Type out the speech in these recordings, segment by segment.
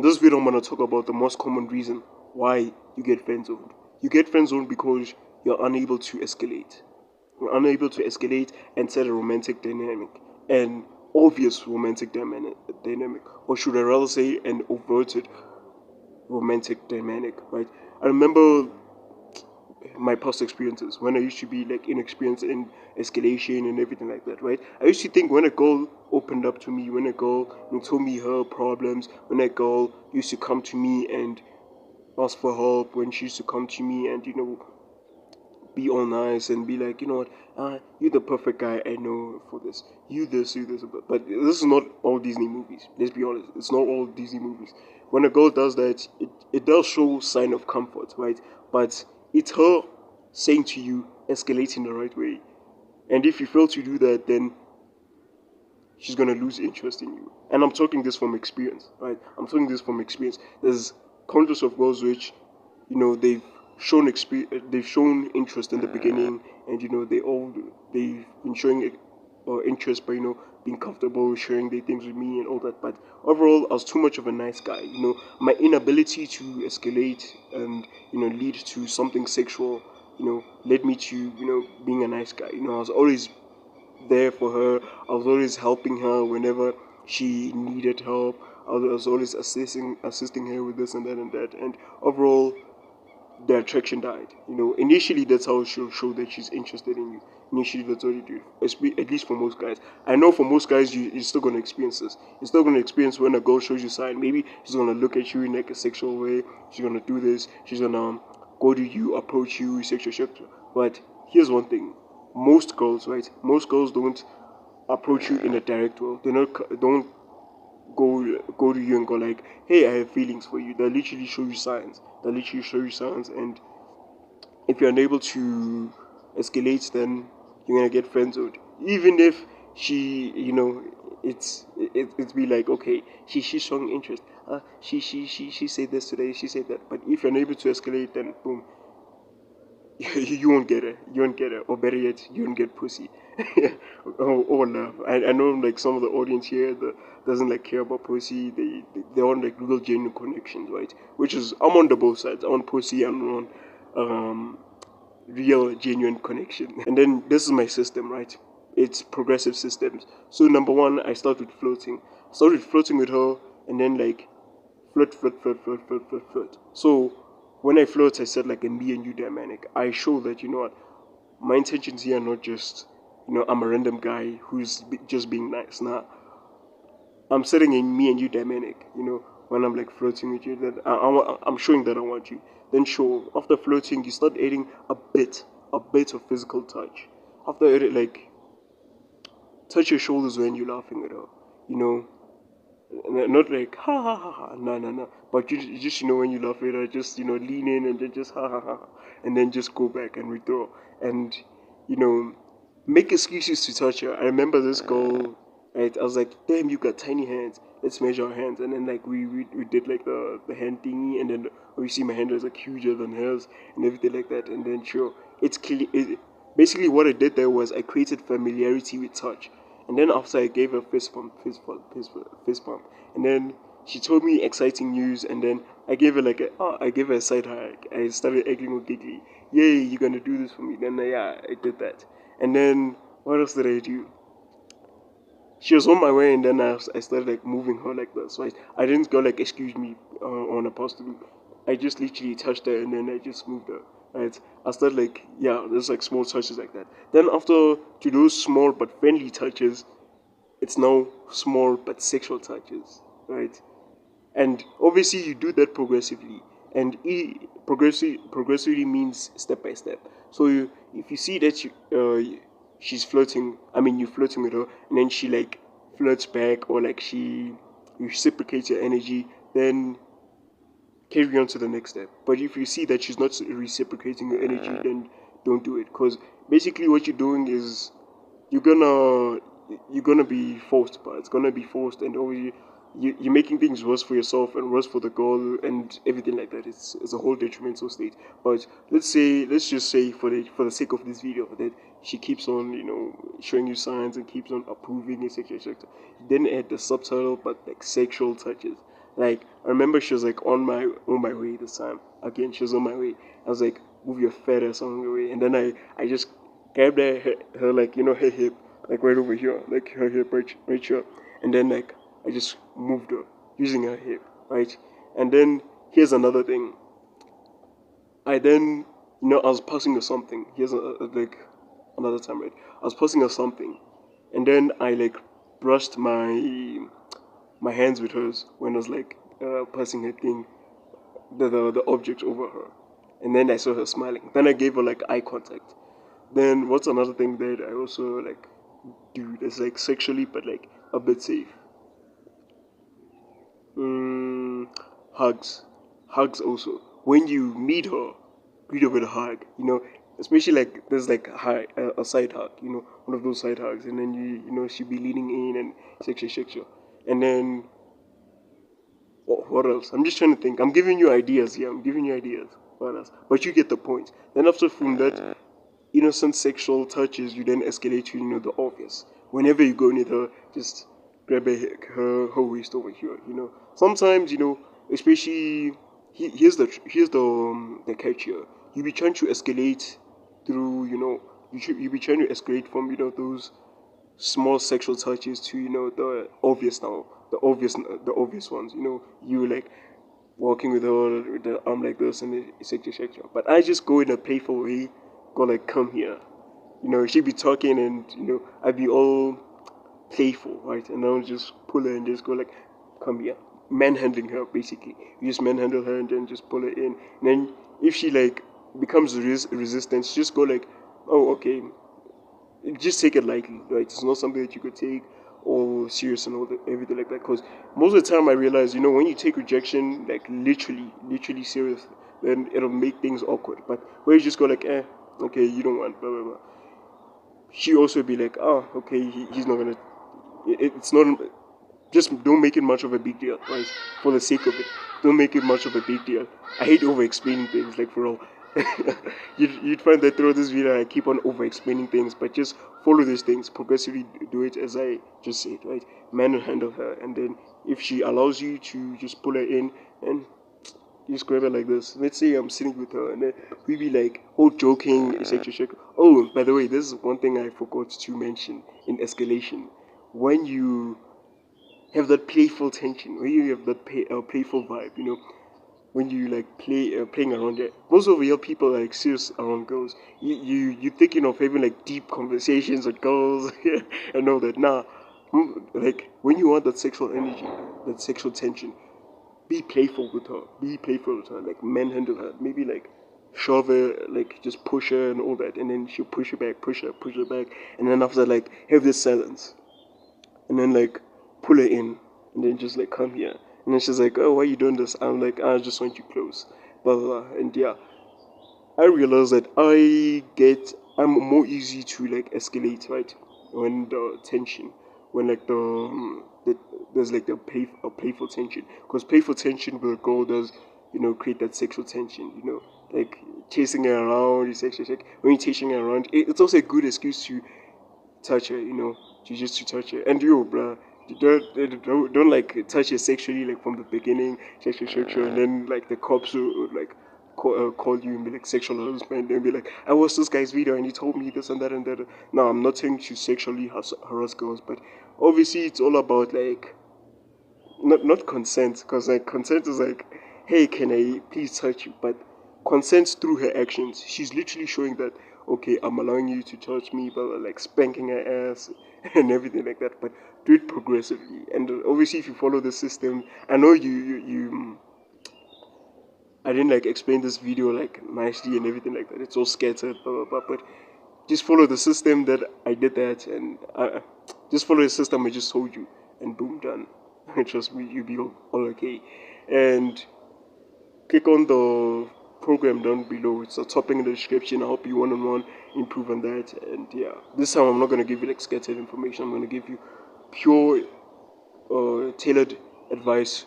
this video, I'm gonna talk about the most common reason why you get friend zoned. You get friend zoned because you're unable to escalate. You're unable to escalate and set a romantic dynamic, an obvious romantic dynamic, or should I rather say, an overted romantic dynamic, right? I remember my past experiences when I used to be like inexperienced in escalation and everything like that, right? I used to think when a girl opened up to me, when a girl told me her problems, when a girl used to come to me and ask for help, when she used to come to me and be all nice and be like, what, you're the perfect guy I know for this. You this, but this is not all Disney movies. Let's be honest, it's not all Disney movies. When a girl does that, it does show sign of comfort, right? But it's her saying to you, escalate in the right way. And if you fail to do that, then she's gonna lose interest in you. And I'm talking this from experience, right? I'm talking this from experience. There's countless of girls which, they've shown interest in the beginning, and they've been showing interest by being comfortable sharing their things with me and all that. But overall, I was too much of a nice guy. My inability to escalate and lead to something sexual, led me to being a nice guy. I was always there for her. I was always helping her whenever she needed help. I was always assisting her with this and that and that. And overall, the attraction died. Initially that's how she'll show that she's interested in you. Initially that's what you do. At least for most guys. I know for most guys you're still gonna experience this. You're still gonna experience when a girl shows you sign. Maybe she's gonna look at you in like a sexual way. She's gonna do this. She's gonna go to you, approach you, sexual. But here's one thing. Most girls, right? Most girls don't approach you in a direct way. Don't go to you and go like, hey, I have feelings for you. They literally show you signs. And if you're unable to escalate, then you're gonna get friend zoned. Even if she, it's be like, okay, she's showing interest. She said this today. She said that. But if you're unable to escalate, then boom, you won't get it. You won't get it. Or better yet, you won't get pussy. or love. I know like some of the audience here that doesn't like care about pussy. They want like real genuine connections, right? Which is I'm on the both sides. I'm on pussy and on real genuine connection. And then this is my system, right? It's progressive systems. So number one, I start with flirting. I started flirting with her, and then like flirt. So when I flirt, I said like a me and you dynamic. I show that what, my intentions here are not just I'm a random guy who's just being nice. Nah, I'm setting a me and you dynamic. When I'm like flirting with you, that I'm showing that I want you. Then show after flirting, you start adding a bit of physical touch. After it, like touch your shoulders when you're laughing at her. You know, not like ha ha ha ha, no, but you just when you laugh at her, just lean in and then just ha ha ha, and then just go back and withdraw and you know make excuses to touch her. I remember this girl, right? I was like, damn, you got tiny hands. Let's measure our hands, and then like we did like the hand thingy, and then obviously my hand was like huger than hers and everything like that, and then sure, it's clear. Basically, what I did there was I created familiarity with touch. And then after I gave her fist bump, and then she told me exciting news, and then I gave her I gave her a side hug. I started egging her giggly. Yay, you're gonna do this for me? Then yeah, I did that. And then what else did I do? She was on my way, and then I started like moving her like this. Right? I didn't go like excuse me on a to. I just literally touched her, and then I just moved her. Right? I started like there's like small touches like that. Then after to those small but friendly touches, it's now small but sexual touches, right? And obviously you do that progressively, and progressively means step by step. So if you see that she's flirting, I mean you're flirting with her, and then she like flirts back, or like she reciprocates your energy, then carry on to the next step. But if you see that she's not reciprocating your energy, then don't do it, because basically what you're doing is you're gonna be forced, but it's gonna be forced, and obviously you're making things worse for yourself and worse for the girl and everything like that. It's a whole detrimental state. But let's just say for the sake of this video that she keeps on showing you signs and keeps on approving, etc, etc. Then add the subtitle but like sexual touches. Like I remember she was like on my way this time. Again, she was on my way. I was like, move your fat ass on your way. And then I just grabbed her like, her hip, like right over here, like her hip right here. And then like I just moved her using her hip, right? And then here's another thing. I then, I was passing her something. Here's like another time, right? I was passing her something, and then I like brushed my hands with hers when I was like passing her thing, the object over her, and then I saw her smiling. Then I gave her like eye contact. Then what's another thing that I also like do that's like sexually but like a bit safe? Mm, hugs. Hugs also. When you meet her, greet her with a hug. Especially like there's like a side hug. One of those side hugs, and then she'll be leaning in and shake you. And then what else? I'm just trying to think. I'm giving you ideas here. I'm giving you ideas. What else? But you get the point. Then after from that innocent sexual touches, you then escalate to the obvious. Whenever you go near her, just grab her waist over here. Sometimes especially here's the catch here. You be trying to escalate through you be trying to escalate from those small sexual touches to the obvious now, the obvious ones. You like walking with her with the arm like this and it's like shake you. But I just go in a playful way, go like come here. She'd be talking and I'd be all playful, right? And I'll just pull her and just go like come here. Manhandling her basically. You just manhandle her and then just pull her in. And then if she like becomes resistant, just go like, oh okay, just take it lightly, right? It's not something that you could take all serious and everything like that. Because most of the time, I realize, when you take rejection like literally serious, then it'll make things awkward. But where you just go like, okay, you don't want blah blah blah. She also be like, oh, okay, he's not gonna. It's not. Just don't make it much of a big deal, right? For the sake of it, don't make it much of a big deal. I hate over explaining things, like for all. You'd find that throughout this video I keep on over explaining things, but just follow these things, progressively do it as I just said, right? Manhandle her, and then if she allows you to just pull her in and you just grab her like this. Let's say I'm sitting with her and then we be like all joking, etc. Oh, by the way, this is one thing I forgot to mention in escalation. When you have that playful tension, when you have that playful vibe, when you like playing around there. Most of your people are like serious around girls. You thinking of having like deep conversations with girls and all that. Nah, like when you want that sexual energy, that sexual tension, be playful with her. Be playful with her. Like manhandle her. Maybe like shove her, like just push her and all that, and then she'll push you back, push her back, and then after like have this silence and then like pull her in and then just like come here. And then she's like, oh, why are you doing this? I'm like, I just want you close. Blah, blah, blah. And yeah, I realize that I'm more easy to like escalate, right? When the tension, when like there's like a playful tension. Because playful tension with a girl does, create that sexual tension, like chasing her around, when you're chasing her around, it's also a good excuse to touch her, to touch her. And bruh, don't like touch her sexually like from the beginning, sexual, and then like the cops will like call you and be like sexual harassment and be like, I watched this guy's video and he told me this and that and that. No, I'm not saying to sexually harass girls, but obviously it's all about like not consent, because like consent is like, hey, can I please touch you? But consent through her actions, she's literally showing that, okay, I'm allowing you to touch me, but like spanking her ass and everything like that. But do it progressively, and obviously if you follow the system, I know you I didn't like explain this video like nicely and everything like that. It's all scattered, blah blah blah. But just follow the system that I did that, and just follow the system I just told you, and boom, done. Trust me, you'll be all okay. And click on the program down below. It's a topic in the description. I help you one-on-one improve on that. And yeah, this time I'm not gonna give you like scattered information. I'm gonna give you pure, tailored advice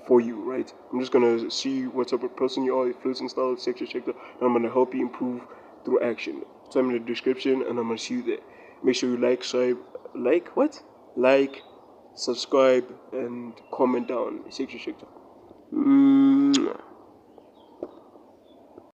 for you, right? I'm just gonna see what type of person you are, your floating style, etc. And I'm gonna help you improve through action. Time in the description, and I'm gonna see you there. Make sure you like, subscribe, like what? Like, subscribe, and comment down section.